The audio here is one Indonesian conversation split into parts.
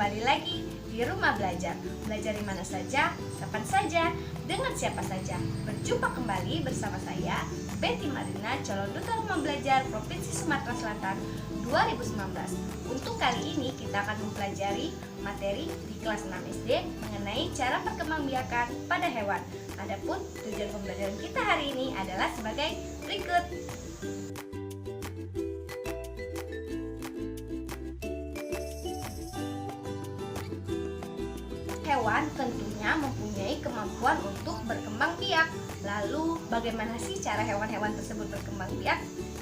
kembali lagi di Rumah Belajar. Belajar di mana saja, kapan saja, dengan siapa saja. Berjumpa kembali bersama saya, Betty Marina, calon duta Rumah Belajar Provinsi Sumatera Selatan 2019. Untuk kali ini kita akan mempelajari materi di kelas 6 SD mengenai cara perkembangbiakan pada hewan. Adapun tujuan pembelajaran kita hari ini adalah sebagai berikut. Hewan tentunya mempunyai kemampuan untuk berkembang biak. Lalu bagaimana sih cara hewan-hewan tersebut berkembang biak?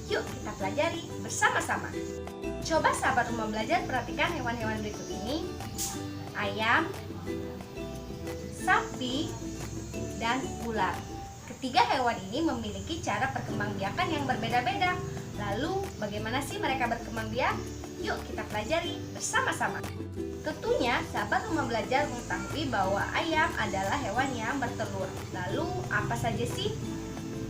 Yuk kita pelajari bersama-sama. Coba sahabat Rumah Belajar perhatikan hewan-hewan berikut ini. Ayam, sapi, dan ular. Ketiga hewan ini memiliki cara perkembangbiakan yang berbeda-beda. Lalu bagaimana sih mereka berkembang biak? Yuk kita pelajari bersama-sama. Tentunya sahabat Rumah Belajar mengetahui bahwa ayam adalah hewan yang bertelur. Lalu apa saja sih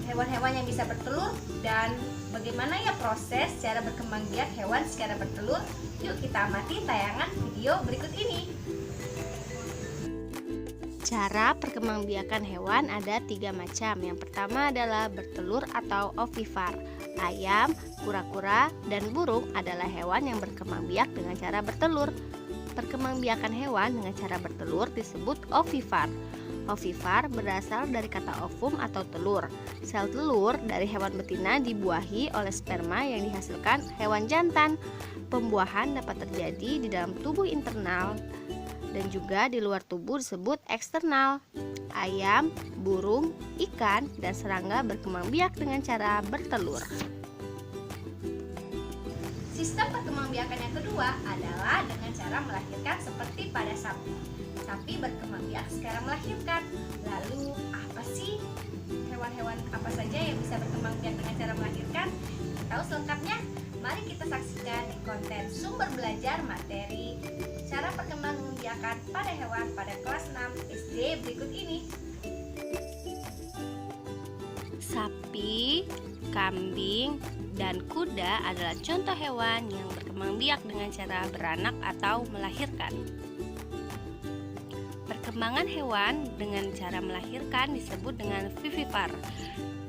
hewan-hewan yang bisa bertelur dan bagaimana ya proses cara berkembang biak hewan secara bertelur? Yuk kita amati tayangan video berikut ini. Cara perkembangbiakan hewan ada 3 macam. Yang pertama adalah bertelur atau ovipar. Ayam, kura-kura, dan burung adalah hewan yang berkembang biak dengan cara bertelur. Perkembangbiakan hewan dengan cara bertelur disebut ovipar. Ovipar berasal dari kata ovum atau telur. Sel telur dari hewan betina dibuahi oleh sperma yang dihasilkan hewan jantan. Pembuahan dapat terjadi di dalam tubuh internal dan juga di luar tubuh disebut eksternal. Ayam, burung, ikan, dan serangga berkembang biak dengan cara bertelur. Sistem perkembangbiakan yang kedua adalah dengan cara melahirkan seperti pada sapi. Sapi berkembang biak secara melahirkan. Lalu apa sih hewan-hewan apa saja yang bisa berkembang biak dengan cara melahirkan? Tahu selengkapnya? Mari kita saksikan di konten sumber belajar materi cara perkembangbiakan pada hewan pada kelas 6 SD berikut ini. Sapi, kambing, dan kuda adalah contoh hewan yang berkembang biak dengan cara beranak atau melahirkan. Perkembangan hewan dengan cara melahirkan disebut dengan vivipar.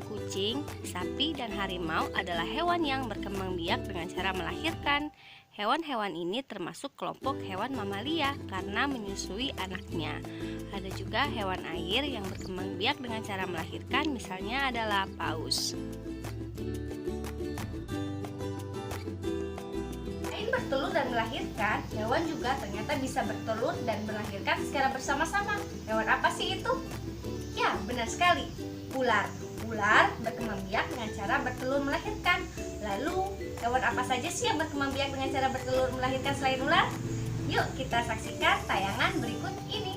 Kucing, sapi, dan harimau adalah hewan yang berkembang biak dengan cara melahirkan. Hewan-hewan ini termasuk kelompok hewan mamalia karena menyusui anaknya. Ada juga hewan air yang berkembang biak dengan cara melahirkan, misalnya adalah paus. Selain bertelur dan melahirkan, hewan juga ternyata bisa bertelur dan melahirkan secara bersama-sama. Hewan apa sih itu? Ya, benar sekali, ular. Ular berkembang biak dengan cara bertelur melahirkan. Lalu, hewan apa saja sih yang berkembang biak dengan cara bertelur melahirkan selain ular? Yuk kita saksikan tayangan berikut ini.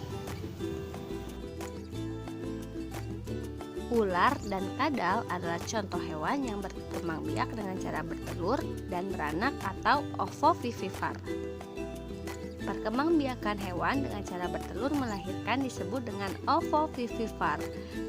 Ular dan kadal adalah contoh hewan yang berkembang biak dengan cara bertelur dan beranak atau ovovivipar. Perkembangbiakan hewan dengan cara bertelur melahirkan disebut dengan ovovivipar.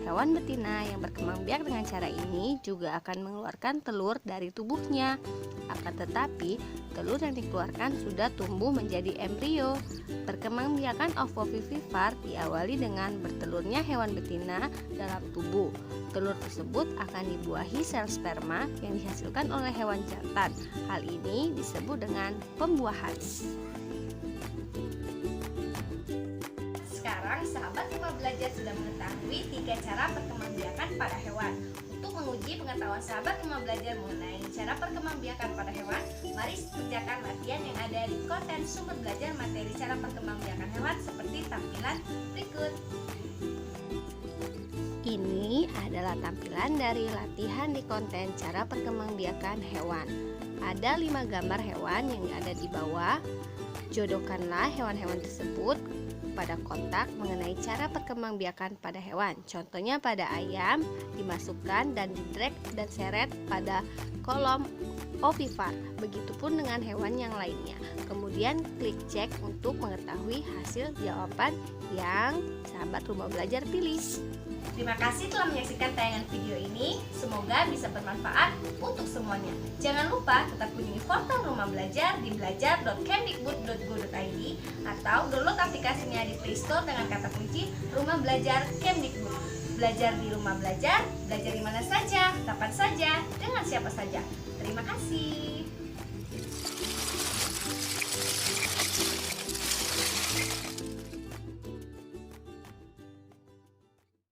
Hewan betina yang berkembang biak dengan cara ini juga akan mengeluarkan telur dari tubuhnya. Akan tetapi, telur yang dikeluarkan sudah tumbuh menjadi embrio. Perkembangbiakan ovovivipar diawali dengan bertelurnya hewan betina dalam tubuh. Telur tersebut akan dibuahi sel sperma yang dihasilkan oleh hewan jantan. Hal ini disebut dengan pembuahan. Sekarang sahabat Rumah Belajar sudah mengetahui 3 cara perkembangbiakan pada hewan. Untuk menguji pengetahuan sahabat Rumah Belajar mengenai cara perkembangbiakan pada hewan, mari kerjakan latihan yang ada di konten sumber belajar materi cara perkembangbiakan hewan seperti tampilan berikut. Ini adalah tampilan dari latihan di konten cara perkembangbiakan hewan. Ada 5 gambar hewan yang ada di bawah. Jodohkanlah hewan-hewan tersebut pada kotak mengenai cara perkembangbiakan pada hewan. Contohnya pada ayam, dimasukkan dan di-drag dan seret pada kolom ovipar. Begitupun dengan hewan yang lainnya. Kemudian kemudian klik cek untuk mengetahui hasil jawaban yang sahabat rumah belajar pilih. Terima kasih telah menyaksikan tayangan video ini. Semoga bisa bermanfaat untuk semuanya. Jangan lupa tetap kunjungi portal Rumah Belajar di belajar.kemdikbud.go.id atau download aplikasinya di Play Store dengan kata kunci Rumah Belajar Kemdikbud. Belajar di rumah belajar di mana saja, kapan saja, dengan siapa saja. Terima kasih.